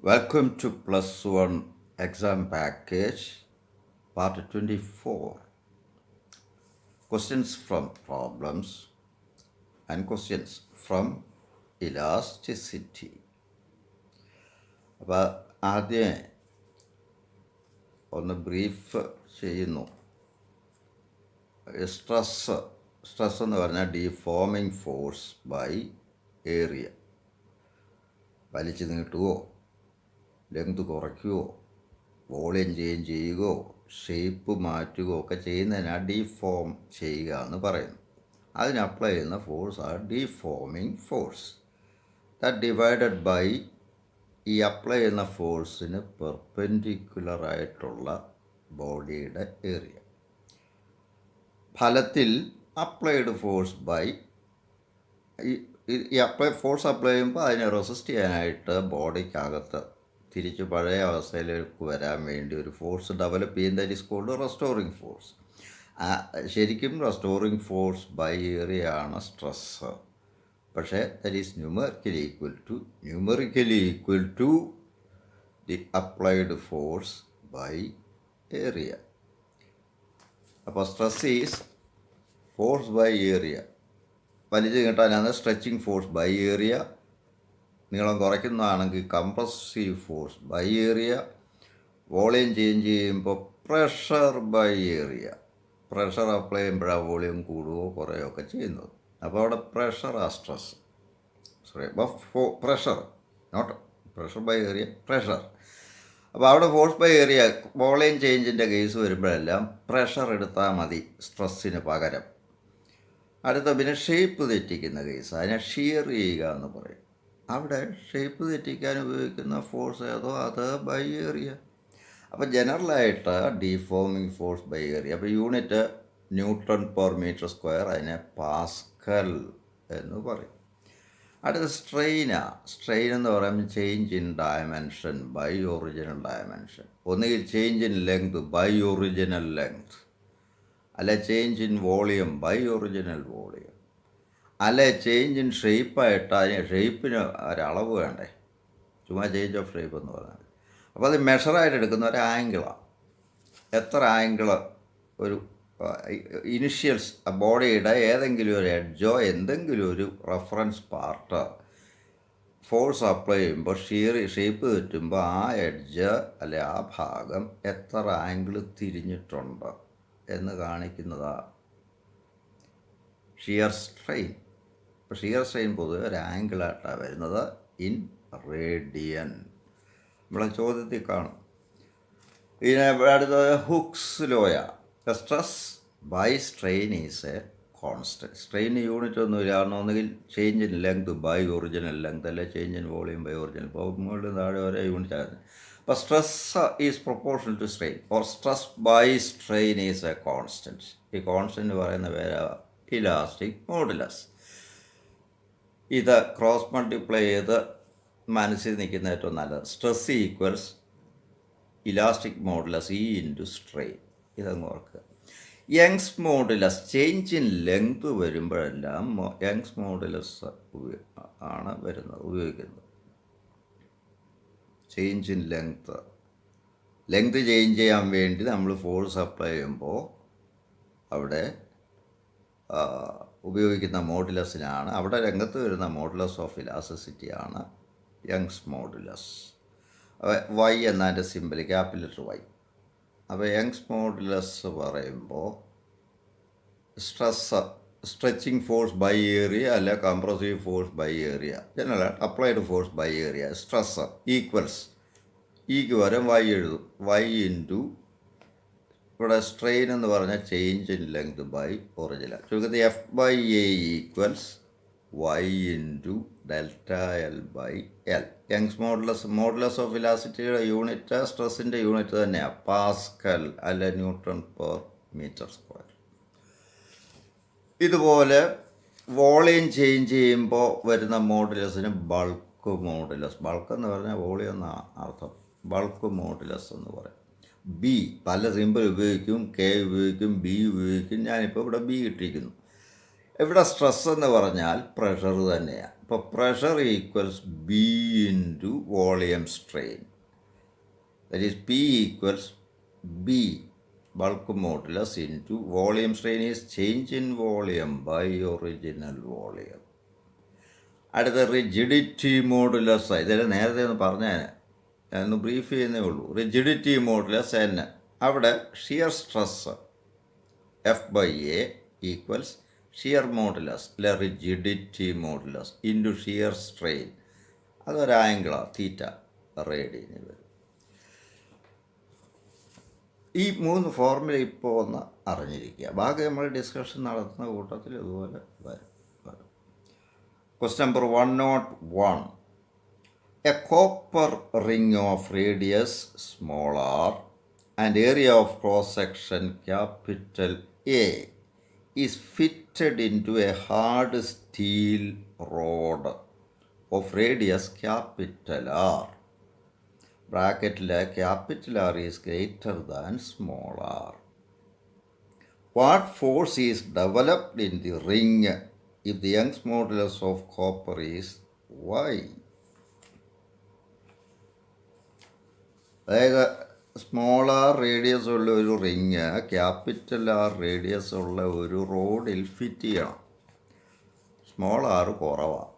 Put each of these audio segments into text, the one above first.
Welcome to Plus One Exam Package, Part 24. Questions from problems and questions from elasticity. അപ്പോൾ ആദ്യം ഒന്ന് brief ചെയ്യുന്നു. Stress എന്ന് പറഞ്ഞാൽ ഡിഫോമിങ് ഫോഴ്സ് ബൈ ഏരിയ. വലിച്ചു നീട്ടുകയോ ലെങ്ത് കുറയ്ക്കുകയോ വോളിയം ചേഞ്ച് ചെയ്യുകയോ ഷേപ്പ് മാറ്റുകയോ ഒക്കെ ചെയ്യുന്നതിനാണ് ഡിഫോം ചെയ്യുക എന്ന് പറയുന്നു. അതിന് അപ്ലൈ ചെയ്യുന്ന ഫോഴ്സാണ് deforming force. That divided by ഈ അപ്ലൈ ചെയ്യുന്ന ഫോഴ്സിന് പെർപെൻഡിക്കുലറായിട്ടുള്ള ബോഡിയുടെ ഏരിയ. ഫലത്തിൽ അപ്ലൈഡ് ഫോഴ്സ് ബൈ ഈ ഫോഴ്സ് അപ്ലൈ ചെയ്യുമ്പോൾ അതിനെ റെസിസ്റ്റ് ചെയ്യാനായിട്ട് ബോഡിക്കകത്ത് തിരിച്ച് പഴയ അവസ്ഥയിലേക്ക് വരാൻ വേണ്ടി ഒരു ഫോഴ്സ് ഡെവലപ്പ് ചെയ്യുന്ന that is called restoring force. ശരിക്കും റെസ്റ്റോറിങ് ഫോഴ്സ് ബൈ ഏരിയ ആണ് സ്ട്രെസ്. പക്ഷേ that is numerically equal to the applied force by area. അപ്പോൾ stress is force by area. വലിച്ചു കിട്ടാനാണ് സ്ട്രെച്ചിങ് ഫോഴ്സ് ബൈ ഏരിയ. നീളം കുറയ്ക്കുന്നതാണെങ്കിൽ compressive force by area. Volume change ചെയ്യുമ്പോൾ pressure by area. Pressure apply ചെയ്യുമ്പോഴാണ് volume കൂടുകയോ കുറയുകയോ ഒക്കെ ചെയ്യുന്നത്. അപ്പോൾ അവിടെ പ്രഷർ ആ stress. Pressure not pressure by area, pressure. അപ്പോൾ അവിടെ ഫോഴ്സ് ബൈ ഏരിയ വോളിയം ചേഞ്ചിൻ്റെ കേസ് വരുമ്പോഴെല്ലാം പ്രഷർ എടുത്താൽ മതി സ്ട്രെസ്സിന് പകരം. അടുത്ത പിന്നെ ഷേപ്പ് തെറ്റിക്കുന്ന കേസ്, അതിനെ ഷിയർ ചെയ്യുക എന്ന് പറയും. അവിടെ ഷേപ്പ് തെറ്റിക്കാൻ ഉപയോഗിക്കുന്ന ഫോഴ്സ് ഏതോ അത് ബൈ ഏരിയ. അപ്പോൾ ജനറലായിട്ട് ഡിഫോമിങ് ഫോഴ്സ് ബൈ ഏരിയ. അപ്പോൾ unit newton per metre square, അതിനെ പാസ്കൽ എന്ന് പറയും. അടുത്ത സ്ട്രെയിൻ എന്ന് പറയുമ്പോൾ change in dimension by original dimension. ഒന്നുകിൽ change in length by original length, അല്ലെ change in volume by original volume, അല്ലെ ചേഞ്ച് ഇൻ ഷേപ്പായിട്ട് അതിന് ഷേപ്പിന് ഒരളവ് വേണ്ടേ, ചുമ്മാ ചേഞ്ച് ഓഫ് ഷേപ്പ് എന്ന് പറഞ്ഞാൽ. അപ്പോൾ അത് മെഷറായിട്ട് എടുക്കുന്ന ഒരു ആംഗിളാണ്. എത്ര ആംഗിൾ ഒരു ഇനിഷ്യൽസ് ബോഡിയുടെ ഏതെങ്കിലും ഒരു എഡ്ജോ എന്തെങ്കിലും ഒരു റെഫറൻസ് പാർട്ട് ഫോഴ്സ് അപ്ലൈ ചെയ്യുമ്പോൾ ഷേപ്പ് തെറ്റുമ്പോൾ ആ എഡ്ജ് അല്ലെ ആ ഭാഗം എത്ര ആംഗിൾ തിരിഞ്ഞിട്ടുണ്ട് എന്ന് കാണിക്കുന്നതാണ് ഷിയർ സ്ട്രെയിൻ. ഇപ്പോൾ ഷിയർ സ്ട്രെയിൻ പൊതുവെ ഒരു ആംഗിളായിട്ടാണ് വരുന്നത്, ഇൻ റേഡിയൻ. നമ്മളെ ചോദ്യത്തിൽ കാണും. ഇതിനെ അടുത്തത് ഹുക്സ് ലോയ. Stress by strain is a constant. Strain unit ഒന്നുമില്ല, കാരണം ഒന്നുകിൽ change in length by original length, അല്ലെ change in volume by original. ഇപ്പോൾ മുകളിൽ താഴെ ഒരേ യൂണിറ്റ് ആയിരുന്നു. അപ്പോൾ stress is proportional to strain, or stress by strain is a constant. ഈ കോൺസ്റ്റൻറ്റ് പറയുന്ന പേര് ഇലാസ്റ്റിക് മോഡുലസ്. ഇത് ക്രോസ് മൾട്ടിപ്ലൈ ചെയ്ത് മനസ്സിൽ നിൽക്കുന്ന ഏറ്റവും നല്ലത്. Stress equals elastic modulus E into strain. ഇതങ്ങ് ഓർക്കുക. Young's modulus change in length വരുമ്പോഴെല്ലാം യങ്സ് മോഡുലസ് ആണ് ഉപയോഗിക്കുന്നത്. ചേഞ്ച് ഇൻ ലെങ്ത് ചേഞ്ച് ചെയ്യാൻ വേണ്ടി നമ്മൾ ഫോഴ്സ് അപ്ലൈ ചെയ്യുമ്പോൾ അവിടെ ഉപയോഗിക്കുന്ന മോഡുലസിനാണ്, അവിടെ രംഗത്ത് വരുന്ന മോഡുലസ് ഓഫ് ഇലാസ്റ്റിസിറ്റിയാണ് യങ്സ് മോഡുലസ്. വൈ എന്നതിൻ്റെ സിമ്പിൾ ക്യാപിറ്റൽ ലെറ്റർ വൈ. അപ്പോൾ യങ്സ് മോഡുലസ് പറയുമ്പോൾ സ്ട്രെച്ചിങ് ഫോഴ്സ് ബൈ ഏരിയ അല്ല compressive force by area, general applied force by area. Stress equals ഈക്ക് പകരം വൈ എഴുതും. വൈ ഇൻറ്റു ഇവിടെ സ്ട്രെയിൻ എന്ന് പറഞ്ഞാൽ change in length by original. ചുരുക്കത്തിൽ F by A equals Y into delta L by L. Young's modulus of ഇലാസ്റ്റിറ്റിയുടെ unit സ്ട്രെസ്സിൻ്റെ unit തന്നെയാണ്, പാസ്കൽ അല്ല ന്യൂട്ടൺ പെർ മീറ്റർ സ്ക്വയർ. ഇതുപോലെ വോളിയം ചേഞ്ച് ചെയ്യുമ്പോൾ വരുന്ന മോഡുലസിന് ബൾക്ക് ബൾക്ക് മോഡുലസ്. ബൾക്ക് എന്ന് പറഞ്ഞാൽ വോളിയം എന്നാണ് അർത്ഥം. ബൾക്ക് മോഡുലസ് എന്ന് പറയും. ബി പല സിമ്പിൾ ഉപയോഗിക്കും, കെ ഉപയോഗിക്കും, ബി ഉപയോഗിക്കും. ഞാനിപ്പോൾ ഇവിടെ ബി ഇട്ടിരിക്കുന്നു. ഇവിടെ സ്ട്രെസ് എന്ന് പറഞ്ഞാൽ പ്രഷർ തന്നെയാണ്. ഇപ്പോൾ pressure equals B into volume strain. That is P equals B bulk modulus into volume strain is change in volume by original volume. അടുത്ത റിജിഡിറ്റി മോഡുലസ്. ഇതെല്ലാം നേരത്തെ ഒന്ന് പറഞ്ഞാൽ ഞാനൊന്ന് ബ്രീഫ് ചെയ്യുന്നേ ഉള്ളൂ. Rigidity modulus N. അവിടെ shear stress F/A equals shear modulus അല്ലെ rigidity modulus into shear strain. അതൊരു ആംഗിളാണ്, തീറ്റ റേഡിയന് വരും. ഈ 3 ഫോർമുല ഇപ്പോൾ ഒന്ന് അറിഞ്ഞിരിക്കുക. ബാക്കി നമ്മൾ ഡിസ്കഷൻ നടത്തുന്ന കൂട്ടത്തിൽ ഇതുപോലെ വരും. Question number 101. A copper ring of radius small r and area of cross section capital A is fitted into a hard steel rod of radius capital R. Bracketile capital R is greater than small r. What force is developed in the ring if the Young's modulus of copper is y? അതായത് small R radius ഉള്ള ഒരു ring capital R radius ഉള്ള ഒരു റോഡിൽ fit ചെയ്യണം. Small R കുറവാണ്,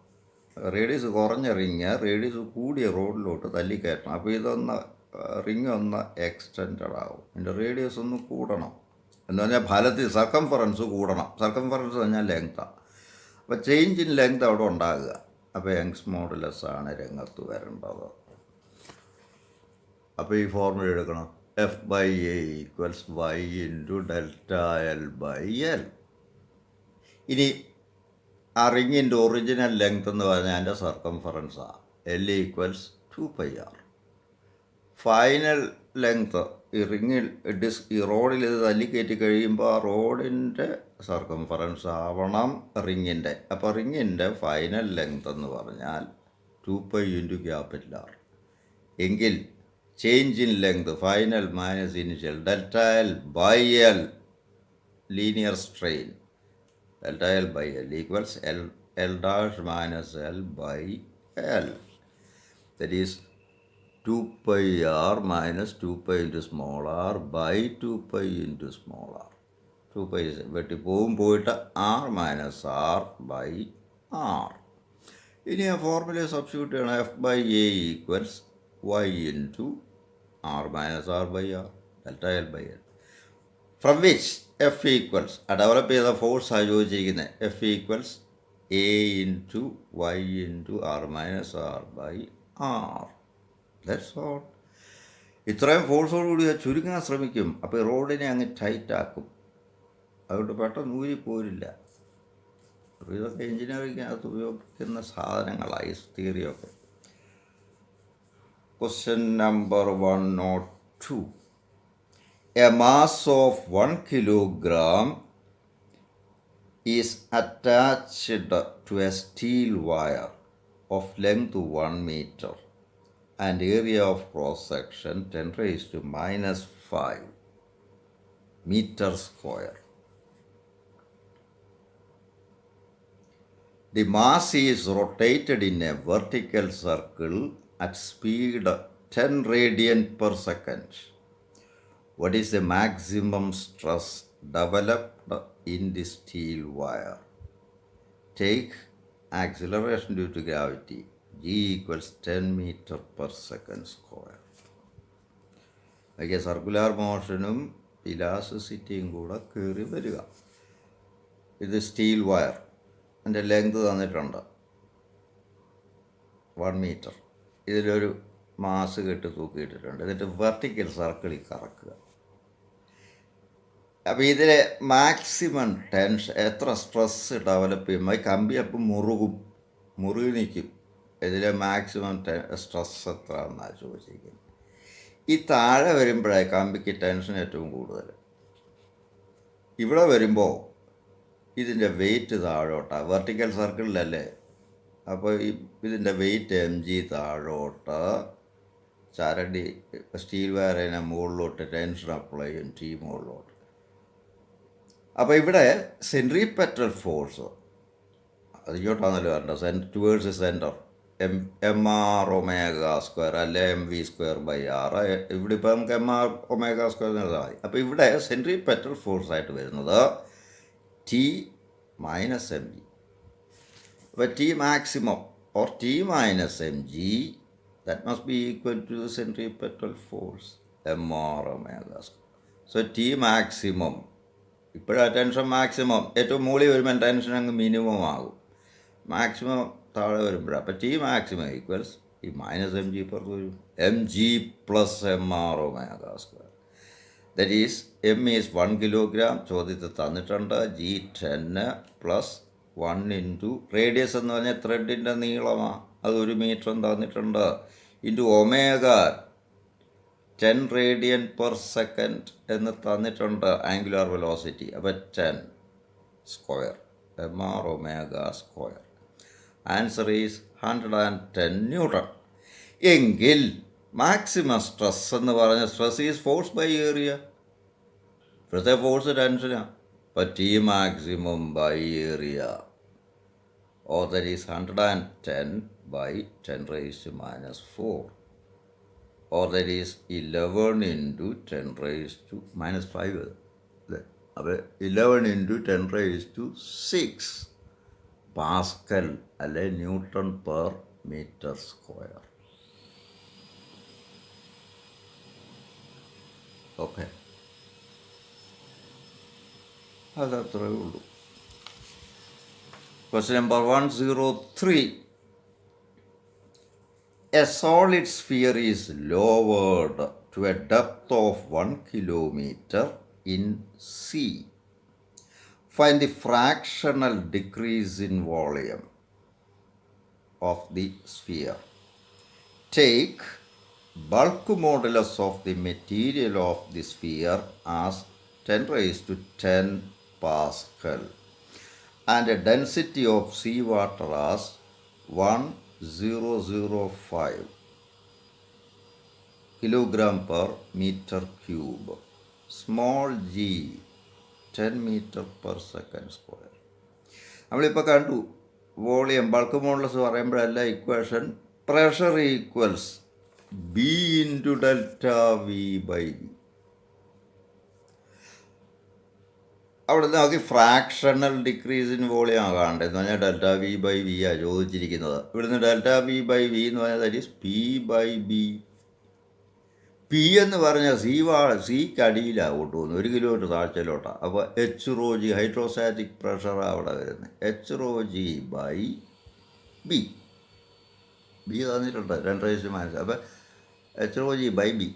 radius കുറഞ്ഞ ring radius കൂടിയ റോഡിലോട്ട് തല്ലിക്കയറ്റണം. അപ്പോൾ ഇതൊന്ന് റിങ് ഒന്ന് എക്സ്റ്റെൻഡഡ് ആവും. അതിൻ്റെ റേഡിയസ് ഒന്ന് കൂടണം എന്ന് പറഞ്ഞാൽ ഫലത്തിൽ സർക്കംഫറൻസ് കൂടണം. സർക്കംഫറൻസ് പറഞ്ഞാൽ ലെങ്ത്താണ്. അപ്പോൾ ചേഞ്ച് ഇൻ ലെങ്ത് അവിടെ ഉണ്ടാകുക. അപ്പോൾ യങ്സ് മോഡുലസ് ആണ് രംഗത്ത് വരേണ്ടത്. അപ്പോൾ ഈ ഫോർമുല എടുക്കണം. F/A equals y into delta L by L. ഇനി ആ റിങ്ങിൻ്റെ ഒറിജിനൽ ലെങ്ത് എന്ന് പറഞ്ഞാൽ അതിൻ്റെ സർക്കംഫറൻസാണ്. L equals 2πr. Final length ഈ റിങ്ങിൽ ഈ റോഡിൽ ഇത് തല്ലിക്കയറ്റി കഴിയുമ്പോൾ ആ റോഡിൻ്റെ സർക്കംഫറൻസ് ആവണം റിങ്ങിൻ്റെ. അപ്പോൾ റിങ്ങിൻ്റെ ഫൈനൽ ലെങ്ത് എന്ന് പറഞ്ഞാൽ 2π ഇൻറ്റു ക്യാപിറ്റൽ ആർ. എങ്കിൽ change in length final minus initial delta L by L linear strain delta L by L equals L dash minus L by L. That is 2πr minus 2π into small r by 2π into small r. 2π വെട്ടി പോയിട്ട് r minus r by r. ഇനി ആ formula substitute ചെയ്യണം. F/A equals y into r minus r by r delta L by L. From which F equals develop ചെയ്ത ഫോഴ്സാണ് ചോദിച്ചിരിക്കുന്നത്. F equals A into y into r minus r by r. That's all. ഇത്രയും ഫോഴ്സോടുകൂടി ചുരുങ്ങാൻ ശ്രമിക്കും. അപ്പോൾ ഈ റോഡിനെ അങ്ങ് ടൈറ്റാക്കും. അതുകൊണ്ട് പെട്ടെന്ന് ഊരിപ്പോരില്ല. അപ്പോൾ ഇതൊക്കെ എഞ്ചിനീയറിങ്ങിനകത്ത് ഉപയോഗിക്കുന്ന സാധനങ്ങളാണ് ഈ തിയറിയൊക്കെ. Question number 102. A mass of 1 kilogram is attached to a steel wire of length 1 meter and area of cross section 10 raised to minus 5 meter square. The mass is rotated in a vertical circle at speed 10 radian per second. What is the maximum stress developed in the steel wire? Take acceleration due to gravity. G equals 10 meter per second square. അതിൻ്റെ circular മോഷനും ഇലാസ്റ്റിസിറ്റിയും കൂടെ കയറി വരിക. ഇത് steel wire, അതിൻ്റെ length തന്നിട്ടുണ്ട് 1 meter. ഇതിലൊരു mass കെട്ട് തൂക്കിയിട്ടിട്ടുണ്ട്. എന്നിട്ട് വെർട്ടിക്കൽ സർക്കിളിൽ കറക്കുക. അപ്പോൾ ഇതിലെ മാക്സിമം ടെൻഷൻ എത്ര സ്ട്രെസ് ഡെവലപ്പ് ചെയ്യുമ്പോൾ കമ്പി അപ്പം മുറുകി നിൽക്കും. ഇതിലെ മാക്സിമം സ്ട്രെസ് എത്ര എന്നാണ് ചോദിച്ചിരിക്കുന്നത്. ഈ താഴെ വരുമ്പോഴാണ് കമ്പിക്ക് ടെൻഷൻ ഏറ്റവും കൂടുതൽ. ഇവിടെ വരുമ്പോൾ ഇതിൻ്റെ വെയിറ്റ് താഴോട്ടാണ്. വെർട്ടിക്കൽ സർക്കിളിലല്ലേ അപ്പോൾ ഇതിൻ്റെ വെയിറ്റ് mg താഴോട്ട്, ചരടി സ്റ്റീൽ വയറിനെ മുകളിലോട്ട് ടെൻഷൻ അപ്ലൈ ചെയ്യും, ടി മുകളിലോട്ട്. അപ്പോൾ ഇവിടെ സെൻട്രിപെറ്റൽ ഫോഴ്സ് അത് ഇങ്ങോട്ടാണല്ലോ വരേണ്ടത്, ടുവേഴ്സ് സെൻറ്റർ, mr⍵² അല്ലെ mv²/r. ഇവിടെ ഇപ്പോൾ നമുക്ക് mr⍵² എഴുതാൽ മതി. അപ്പോൾ ഇവിടെ സെൻട്രിപെറ്റൽ ഫോഴ്സായിട്ട് വരുന്നത് T മൈനസ് mg. അപ്പോൾ T maximum or T minus mg, that must be equal to the centripetal force mr⍵². So T maximum, ഇപ്പോഴാണ് ടെൻഷൻ മാക്സിമം, ഏറ്റവും മുകളിൽ വരുമ്പോൾ ടെൻഷൻ അങ്ങ് മിനിമം ആകും, മാക്സിമം താഴെ വരുമ്പോഴാണ്. അപ്പോൾ T maximum ഈക്വൽസ് ഈ മൈനസ് mg പുറത്ത് വരും, mg plus mr⍵². That is m is 1 kilogram, ചോദ്യത്തിൽ തന്നിട്ടുണ്ട്. G 10 പ്ലസ് 1 ഇൻറ്റു റേഡിയസ് എന്ന് പറഞ്ഞാൽ ത്രെഡിൻ്റെ നീളമാണ്, അത് 1 മീറ്ററും തന്നിട്ടുണ്ട്, into omega 10 radian per second എന്ന് തന്നിട്ടുണ്ട് ആംഗുലാർ വെലോസിറ്റി. അപ്പോൾ 10 square mr⍵². Answer is 110 newton. എങ്കിൽ മാക്സിമം സ്ട്രെസ് എന്ന് പറഞ്ഞ stress is force by area. ഇപ്പോഴത്തെ ഫോഴ്സ് ടെൻഷനാണ്. അപ്പോൾ T maximum by area, or that is 110 by 10 raised to minus 4, or that is 11 into 10 raised to minus 5. അപ്പോൾ 11 into 10 raised to 6 pascal അല്ലെ newton per metre square. Okay, അതത്രേ ഉള്ളൂ. Question number 103. A solid sphere is lowered to a depth of 1 kilometer in C. Find the fractional decrease in volume of the sphere. Take bulk modulus of the material of the sphere as 10 raised to 10 Pascal and a density of seawater as 1005 kilogram per meter cube. Small g 10 meter per second square. നമ്മളിപ്പോൾ കണ്ടു volume bulk modulus പറയുമ്പോഴല്ല equation pressure equals B into delta V by V. അവിടെ നമുക്ക് fractional decrease in volume ആകാണ്ട് എന്ന് പറഞ്ഞാൽ delta V by V ആണ് ചോദിച്ചിരിക്കുന്നത്. ഇവിടുന്ന് ഡെൽറ്റ വി ബൈ വി എന്ന് പറഞ്ഞാൽ that is P by B. P എന്ന് പറഞ്ഞാൽ സിക്ക് അടിയിലാണ് കൊണ്ടുപോകുന്നത്, 1 കിലോമീറ്റർ താഴ്ചയിലോട്ടാണ്. അപ്പോൾ എച്ച് റോ ജി ഹൈഡ്രോസ്റ്റാറ്റിക് പ്രഷറാണ് അവിടെ വരുന്നത്. H rho G by B, B തന്നിട്ടുണ്ട് 10⁻⁻. അപ്പോൾ H rho G by B.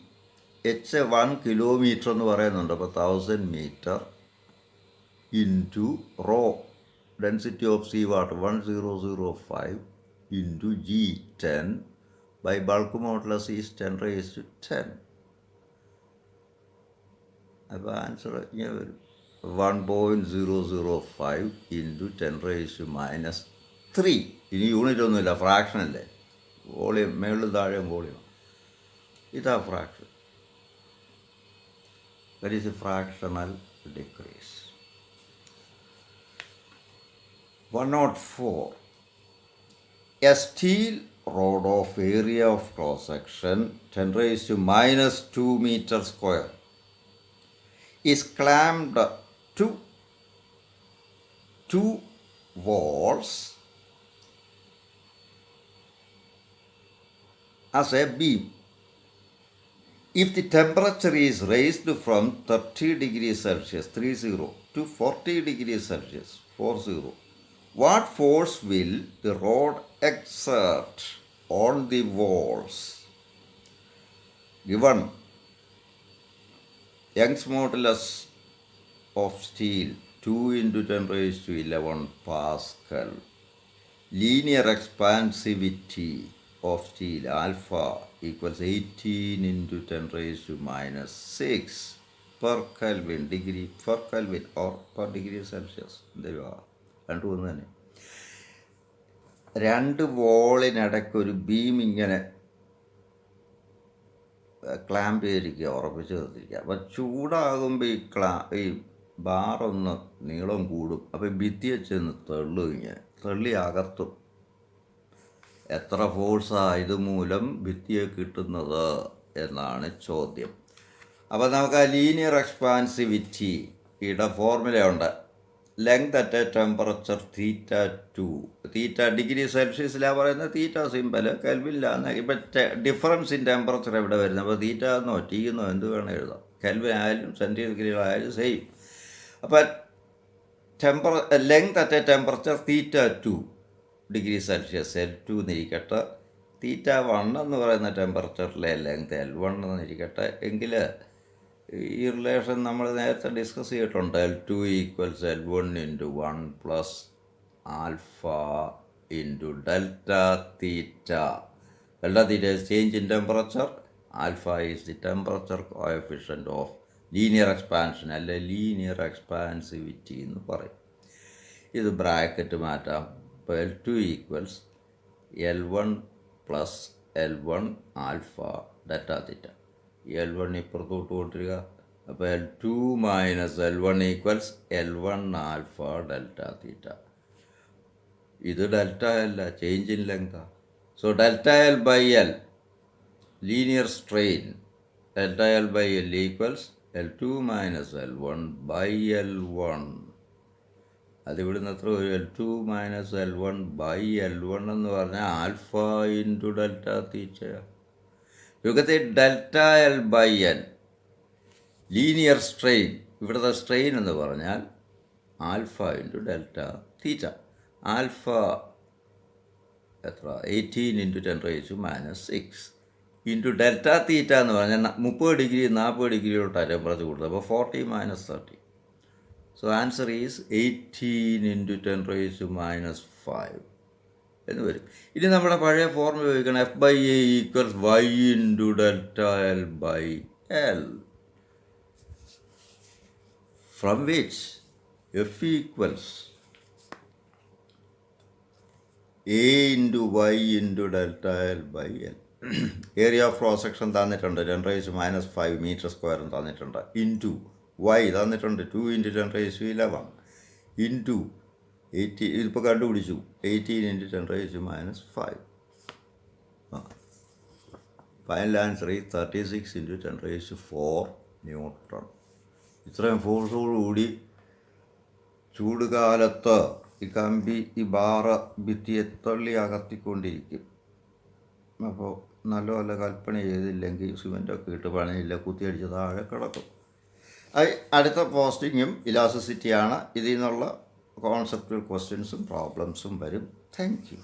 H 1 kilometre എന്ന് പറയുന്നുണ്ട്. അപ്പോൾ 1000 metre into rho density of sea water 1005 into G 10 by bulk modulus is 10 raised to 10. അപ്പോൾ answer ഇങ്ങനെ വരും 1.005 ഇൻറ്റു 10 raised to -3. ഇനി unit ഒന്നുമില്ല, ഫ്രാക്ഷൻ അല്ലേ, വോളിയം മേളിൽ താഴെ വോളിയം. ഇതാ fraction, that is A fractional decrease. 104. A steel rod of area of cross section 10 raised to -2 meter square is clamped to 2 walls as a beam. If the temperature is raised from 30 degrees Celsius 30 to 40 degrees Celsius 40, what force will the rod exert on the walls? Given Young's modulus of steel 2 into 10 raised to 11 Pascal, linear expansivity of steel alpha equals 18 into 10 raised to -6 per Kelvin degree per Kelvin or per degree Celsius. കണ്ടുവന്ന് തന്നെ രണ്ട് വോളിനിടയ്ക്കൊരു beam ഇങ്ങനെ clamp ചെയ്തിരിക്കുക, ഉറപ്പിച്ച് നിർത്തിയിരിക്കുക. അപ്പോൾ ചൂടാകുമ്പോൾ ഈ ബാറൊന്ന് നീളം കൂടും. അപ്പോൾ ഭിത്തിയെ ചെന്ന് തള്ളും, ഇങ്ങനെ തള്ളി അകത്തും. എത്ര ഫോഴ്സാണ് ഇതുമൂലം ഭിത്തിയെ കിട്ടുന്നത് എന്നാണ് ചോദ്യം. അപ്പോൾ നമുക്ക് ആ ലീനിയർ എക്സ്പാൻസിവിറ്റിയുടെ ഫോർമുലയുണ്ട്. Length at a temperature θ2. Theta degree സെൽഷ്യസിലാണ് പറയുന്നത്. തീറ്റ സിമ്പൽ കെൽവിനിലാണ്. ഇപ്പം ഡിഫറൻസ് ഇൻ ടെമ്പറേച്ചർ എവിടെ വരുന്നത്? അപ്പോൾ തീറ്റ എന്നോ ടി എന്നോ എന്ത് വേണം എഴുതാം. കെൽവിൻ ആയാലും സെൻറ്റിഗ്രേഡിലായാലും സെയിം. അപ്പോൾ length at a temperature θ2 degree Celsius L2 എന്നിരിക്കട്ടെ. θ1 എന്ന് പറയുന്ന ടെമ്പറേച്ചറിലെ ലെങ്ത് L1 എന്നിരിക്കട്ടെ. എങ്കിൽ ഈ റിലേഷൻ നമ്മൾ നേരത്തെ ഡിസ്കസ് ചെയ്തിട്ടുണ്ട്. L2 = L1 × 1 + alpha × delta theta. Delta theta is change in temperature. Alpha is the temperature coefficient of linear expansion, അല്ലെ ലീനിയർ എക്സ്പാൻസിവിറ്റി എന്ന് പറയും. ഇത് ബ്രാക്കറ്റ് മാറ്റാം. ഇപ്പോൾ L2 = L1 + L1 alpha delta തീറ്റ. L1 ഇപ്പുറത്തോട്ട് കൊണ്ടിരിക്കുക. അപ്പോൾ L2 - L1 = L1 alpha delta തീറ്റ. ഇത് delta അല്ല, ചേഞ്ച് ഇൻ ലെങ്താണ്. So delta L/L linear strain, delta L/L = L2 - L1/L1. അതിവിടുന്ന് എത്ര ഒരു L2 - L1/L1 എന്ന് പറഞ്ഞാൽ ആൽഫ × ഡെൽറ്റ തീറ്റ. യുഗത്തെ ഡെൽറ്റ L/L ലീനിയർ സ്ട്രെയിൻ, ഇവിടുത്തെ സ്ട്രെയിൻ എന്ന് പറഞ്ഞാൽ ആൽഫ × ഡെൽറ്റ തീറ്റ. ആൽഫ എത്ര? 18 × 10⁻6 ഇൻറ്റു ഡെൽറ്റ തീറ്റ എന്ന് പറഞ്ഞാൽ 30 ഡിഗ്രി 40 ഡിഗ്രിയോട്ടാണ് ടെമ്പറേച്ചർ കൂടുതൽ. അപ്പോൾ 40 - 30. സോ ആൻസർ ഈസ് 18 × 10⁻5 എന്ന് വരും. ഇനി നമ്മുടെ പഴയ ഫോർമുല ഉപയോഗിക്കണം. F/A = Y × delta L/L, from which F = A × Y × delta L/L. Area of cross section തന്നിട്ടുണ്ട് 10⁻5 m² തന്നിട്ടുണ്ട്. ഇൻറ്റു Y തന്നിട്ടുണ്ട് 2 × 10⁻11 ഇൻറ്റു 18. ഇതിപ്പോൾ കണ്ടുപിടിച്ചു. 18 × 10⁻5. ഫൈനൽ ആൻസർ ഈ 36 × 10⁴ ന്യൂട്ടൺ. ഇത്രയും ഫോഴ്സോടുകൂടി ചൂട് കാലത്ത് ഈ കമ്പി ഈ ബാറ് ഭിത്തിയെ തള്ളി അകത്തിക്കൊണ്ടിരിക്കും. അപ്പോൾ നല്ല കൽപ്പന ചെയ്തില്ലെങ്കിൽ സിമെൻറ്റൊക്കെ ഇട്ട് പണിയില്ല, കുത്തിയടിച്ച് താഴെ കിടക്കും. അടുത്ത പോസ്റ്റിങ്ങും ഇലാസ്റ്റിസിറ്റിയാണ്. ഇതിൽ നിന്നുള്ള കോൺസെപ്റ്റുവൽ ക്വസ്റ്റ്യൻസും പ്രോബ്ലംസും വരും. Thank you.